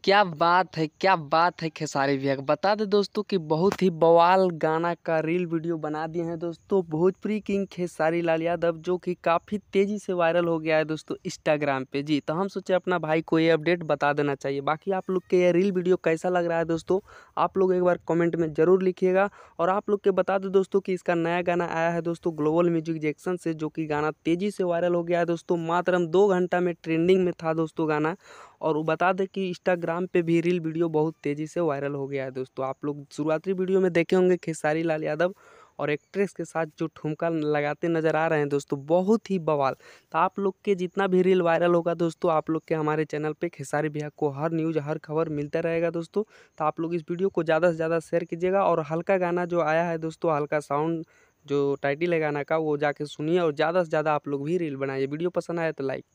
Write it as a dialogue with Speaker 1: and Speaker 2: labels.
Speaker 1: क्या बात है खेसारी भैया। बता दे दोस्तों कि बहुत ही बवाल गाना का रील वीडियो बना दिए हैं दोस्तों भोजपुरी किंग खेसारी लाल यादव, जो कि काफ़ी तेज़ी से वायरल हो गया है दोस्तों इंस्टाग्राम पे जी। तो हम सोचे अपना भाई को ये अपडेट बता देना चाहिए। बाकी आप लोग के ये रील वीडियो कैसा लग रहा है दोस्तों, आप लोग एक बार कमेंट में ज़रूर लिखिएगा। और आप लोग के बता दो दोस्तों कि इसका नया गाना आया है दोस्तों ग्लोबल म्यूजिक जैक्सन से, जो कि गाना तेज़ी से वायरल हो गया है दोस्तों। मात्र 2 घंटा में ट्रेंडिंग में था दोस्तों गाना। और वो बता दें कि इंस्टाग्राम पे भी रील वीडियो बहुत तेज़ी से वायरल हो गया है दोस्तों। आप लोग शुरुआती वीडियो में देखे होंगे खेसारी लाल यादव और एक्ट्रेस के साथ जो ठुमका लगाते नज़र आ रहे हैं दोस्तों, बहुत ही बवाल। तो आप लोग के जितना भी रील वायरल होगा दोस्तों, आप लोग के हमारे चैनल पे खेसारी भैया को हर न्यूज़ हर खबर मिलता रहेगा दोस्तों। तो आप लोग इस वीडियो को ज़्यादा से ज़्यादा शेयर कीजिएगा। और हल्का गाना जो आया है दोस्तों, हल्का साउंड जो टाइटल है गाना का, वो जाके सुनिए और ज़्यादा से ज़्यादा आप लोग भी रील बनाइए। वीडियो पसंद आया तो लाइक।